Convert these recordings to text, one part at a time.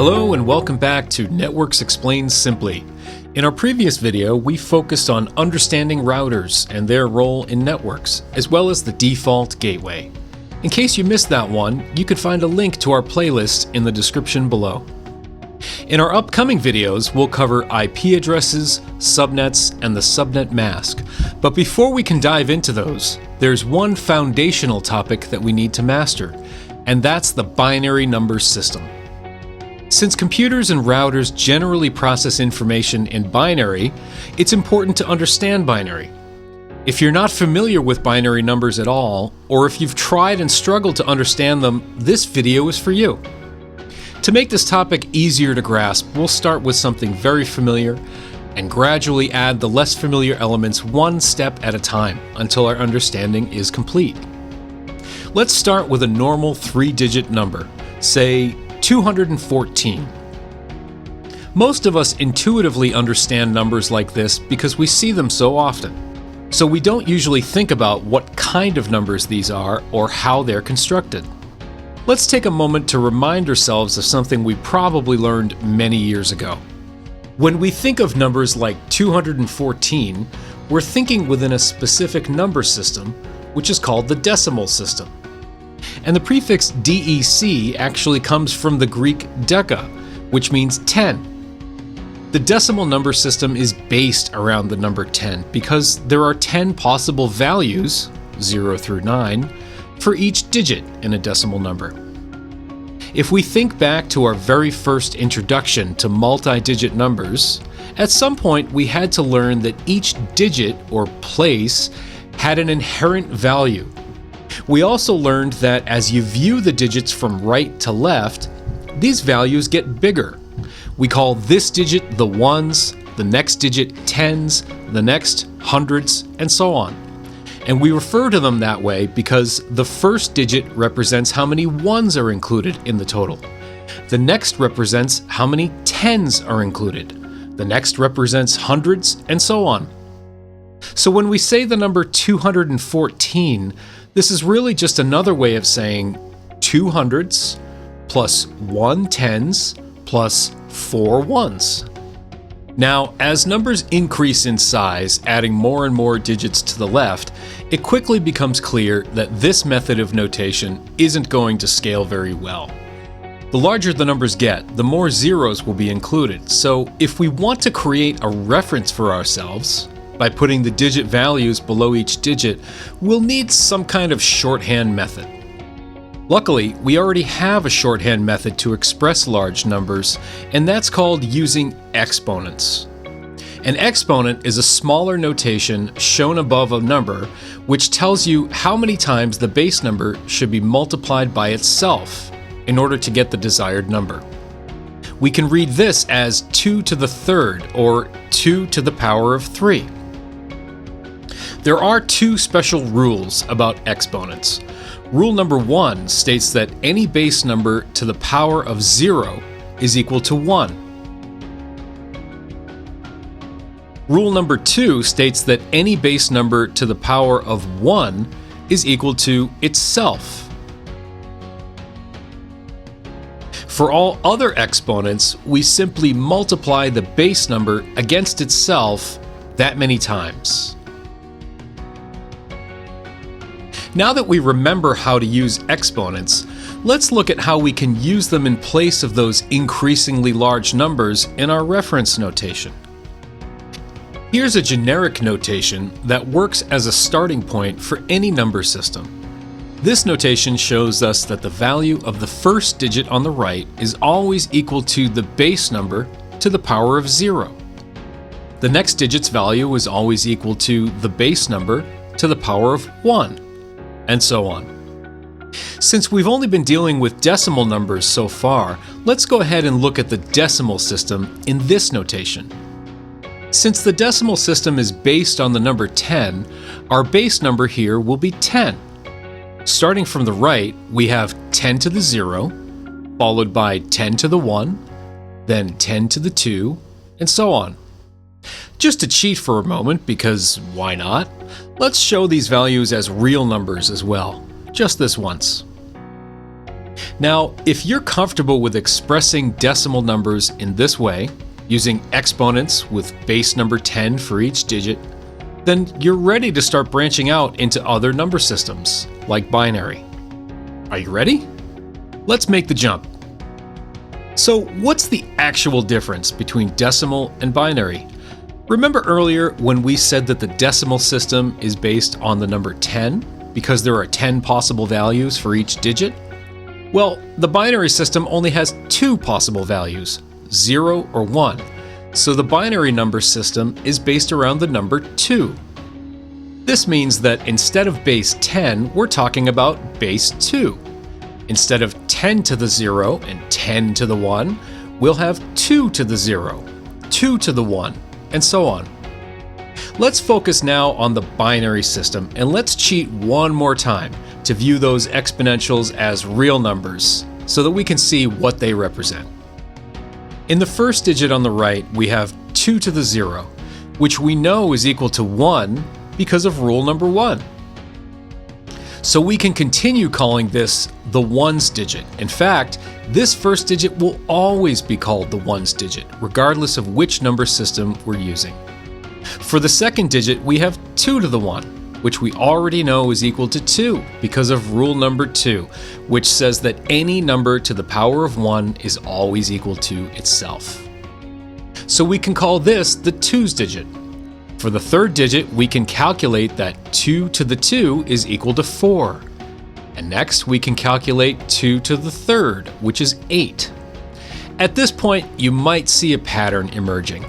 Hello and welcome back to Networks Explained Simply. In our previous video, we focused on understanding routers and their role in networks, as well as the default gateway. In case you missed that one, you can find a link to our playlist in the description below. In our upcoming videos, we'll cover IP addresses, subnets, and the subnet mask. But before we can dive into those, there's one foundational topic that we need to master, and that's the binary number system. Since computers and routers generally process information in binary, it's important to understand binary. If you're not familiar with binary numbers at all, or if you've tried and struggled to understand them, this video is for you. To make this topic easier to grasp, we'll start with something very familiar and gradually add the less familiar elements one step at a time until our understanding is complete. Let's start with a normal 3-digit number, say 214. Most of us intuitively understand numbers like this because we see them so often. So we don't usually think about what kind of numbers these are or how they're constructed. Let's take a moment to remind ourselves of something we probably learned many years ago. When we think of numbers like 214, we're thinking within a specific number system, which is called the decimal system. And the prefix DEC actually comes from the Greek deca, which means 10. The decimal number system is based around the number 10 because there are 10 possible values, 0 through 9, for each digit in a decimal number. If we think back to our very first introduction to multi-digit numbers, at some point we had to learn that each digit or place had an inherent value. We also learned that as you view the digits from right to left, these values get bigger. We call this digit the ones, the next digit tens, the next hundreds, and so on. And we refer to them that way because the first digit represents how many ones are included in the total. The next represents how many tens are included. The next represents hundreds, and so on. So when we say the number 214, this is really just another way of saying 2 hundreds plus 1 tens plus 4 ones. Now, as numbers increase in size, adding more and more digits to the left, it quickly becomes clear that this method of notation isn't going to scale very well. The larger the numbers get, the more zeros will be included. So if we want to create a reference for ourselves, by putting the digit values below each digit, we'll need some kind of shorthand method. Luckily, we already have a shorthand method to express large numbers, and that's called using exponents. An exponent is a smaller notation shown above a number, which tells you how many times the base number should be multiplied by itself in order to get the desired number. We can read this as 2 to the third, or 2 to the power of 3. There are two special rules about exponents. Rule number 1 states that any base number to the power of 0 is equal to 1. Rule number 2 states that any base number to the power of 1 is equal to itself. For all other exponents, we simply multiply the base number against itself that many times. Now that we remember how to use exponents, let's look at how we can use them in place of those increasingly large numbers in our reference notation. Here's a generic notation that works as a starting point for any number system. This notation shows us that the value of the first digit on the right is always equal to the base number to the power of 0. The next digit's value is always equal to the base number to the power of 1. And so on. Since we've only been dealing with decimal numbers so far, let's go ahead and look at the decimal system in this notation. Since the decimal system is based on the number 10, our base number here will be 10. Starting from the right, we have 10 to the 0, followed by 10 to the 1, then 10 to the 2, and so on. Just to cheat for a moment, because why not? Let's show these values as real numbers as well, just this once. Now, if you're comfortable with expressing decimal numbers in this way, using exponents with base number 10 for each digit, then you're ready to start branching out into other number systems, like binary. Are you ready? Let's make the jump. So, what's the actual difference between decimal and binary? Remember earlier when we said that the decimal system is based on the number 10 because there are 10 possible values for each digit? Well, the binary system only has 2 possible values, 0 or 1. So the binary number system is based around the number 2. This means that instead of base 10, we're talking about base 2. Instead of 10 to the 0 and 10 to the 1, we'll have 2 to the 0, 2 to the 1, and so on. Let's focus now on the binary system, and let's cheat one more time to view those exponentials as real numbers so that we can see what they represent. In the first digit on the right, we have 2 to the 0, which we know is equal to 1 because of rule number 1. So we can continue calling this the ones digit. In fact, this first digit will always be called the ones digit, regardless of which number system we're using. For the second digit, we have 2 to the 1, which we already know is equal to 2 because of rule number 2, which says that any number to the power of 1 is always equal to itself. So we can call this the 2's digit. For the third digit, we can calculate that 2 to the 2 is equal to 4. And next, we can calculate 2 to the third, which is 8. At this point, you might see a pattern emerging.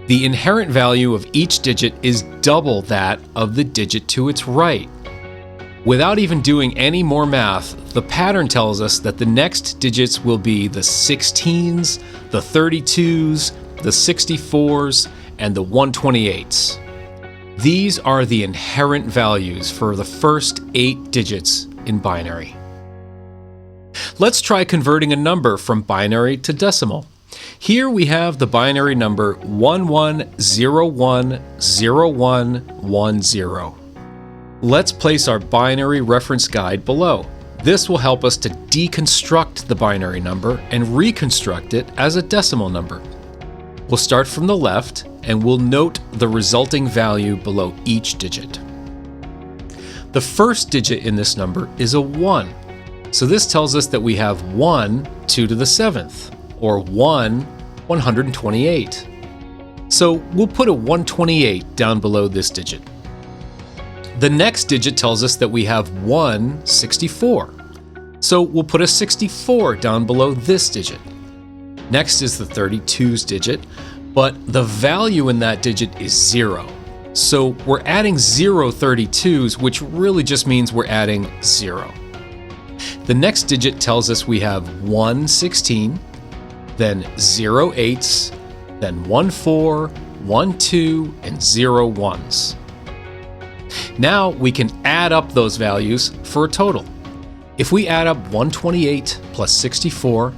The inherent value of each digit is double that of the digit to its right. Without even doing any more math, the pattern tells us that the next digits will be the 16s, the 32s, the 64s, and the 128s. These are the inherent values for the first 8 digits in binary. Let's try converting a number from binary to decimal. Here we have the binary number 11010110. Let's place our binary reference guide below. This will help us to deconstruct the binary number and reconstruct it as a decimal number. We'll start from the left and we'll note the resulting value below each digit. The first digit in this number is a 1. So this tells us that we have 1 2 to the 7th, or 1 128. So we'll put a 128 down below this digit. The next digit tells us that we have 1 64. So we'll put a 64 down below this digit. Next is the 32's digit, but the value in that digit is 0. So we're adding 0 32's, which really just means we're adding 0. The next digit tells us we have 1 16, then 0 8s, then 1 4, 1 2, and 0 1s. Now we can add up those values for a total. If we add up 128 plus 64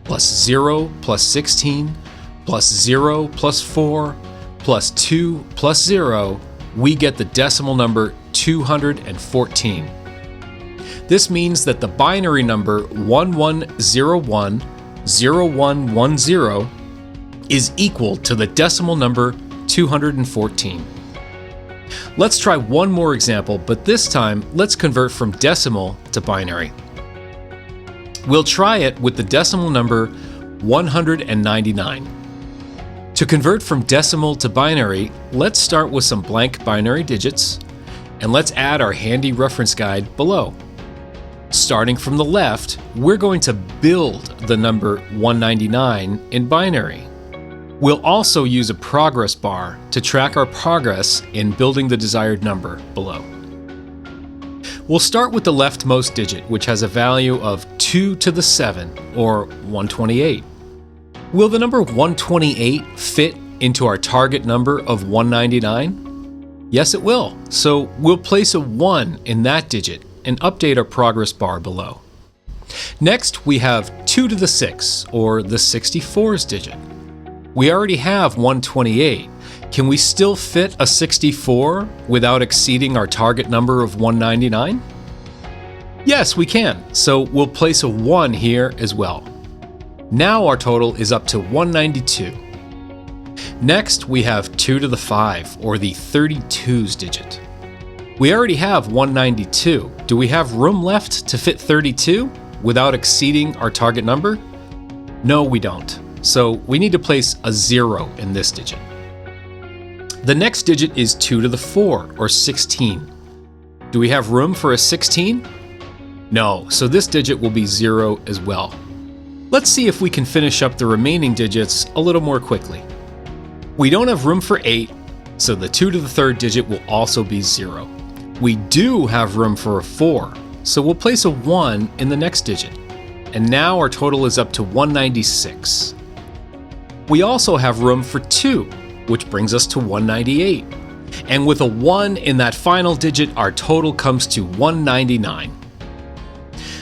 plus 0 plus 16 plus 0 plus 4 plus 2 plus 0, we get the decimal number 214. This means that the binary number 11010110 is equal to the decimal number 214. Let's try one more example, but this time let's convert from decimal to binary. We'll try it with the decimal number 199. To convert from decimal to binary, let's start with some blank binary digits, and let's add our handy reference guide below. Starting from the left, we're going to build the number 199 in binary. We'll also use a progress bar to track our progress in building the desired number below. We'll start with the leftmost digit, which has a value of 2 to the 7, or 128. Will the number 128 fit into our target number of 199? Yes, it will. So we'll place a 1 in that digit and update our progress bar below. Next, we have 2 to the 6, or the 64's digit. We already have 128. Can we still fit a 64 without exceeding our target number of 199? Yes, we can, so we'll place a 1 here as well. Now our total is up to 192. Next, we have 2 to the 5, or the 32's digit. We already have 192. Do we have room left to fit 32 without exceeding our target number? No, we don't. So we need to place a 0 in this digit. The next digit is 2 to the 4, or 16. Do we have room for a 16? No, so this digit will be 0 as well. Let's see if we can finish up the remaining digits a little more quickly. We don't have room for 8, so the 2 to the 3rd digit will also be 0. We do have room for a 4, so we'll place a 1 in the next digit. And now our total is up to 196. We also have room for 2, which brings us to 198. And with a 1 in that final digit, our total comes to 199.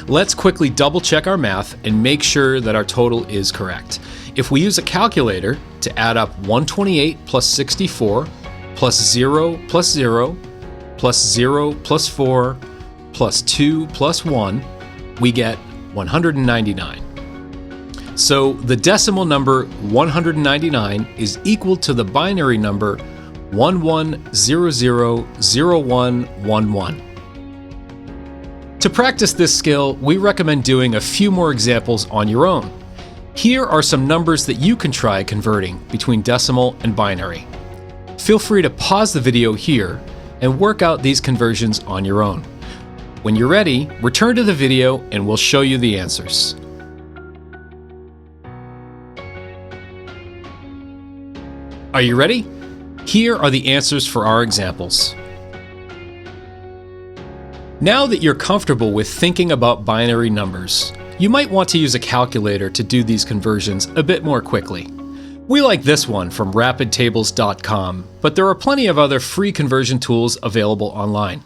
Let's quickly double check our math and make sure that our total is correct. If we use a calculator to add up 128 plus 64, plus 0 plus 0, plus 0 plus 4, plus 2 plus 1, we get 199. So the decimal number 199 is equal to the binary number 11000111. To practice this skill, we recommend doing a few more examples on your own. Here are some numbers that you can try converting between decimal and binary. Feel free to pause the video here and work out these conversions on your own. When you're ready, return to the video and we'll show you the answers. Are you ready? Here are the answers for our examples. Now that you're comfortable with thinking about binary numbers, you might want to use a calculator to do these conversions a bit more quickly. We like this one from rapidtables.com, but there are plenty of other free conversion tools available online.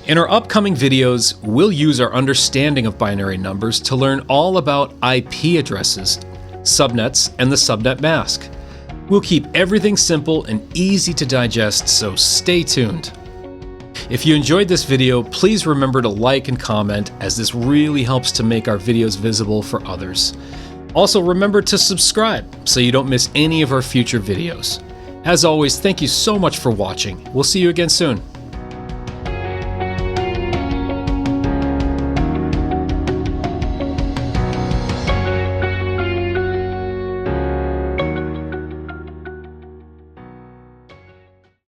In our upcoming videos, we'll use our understanding of binary numbers to learn all about IP addresses, subnets, and the subnet mask. We'll keep everything simple and easy to digest, so stay tuned. If you enjoyed this video, please remember to like and comment, as this really helps to make our videos visible for others. Also, remember to subscribe so you don't miss any of our future videos. As always, thank you so much for watching. We'll see you again soon.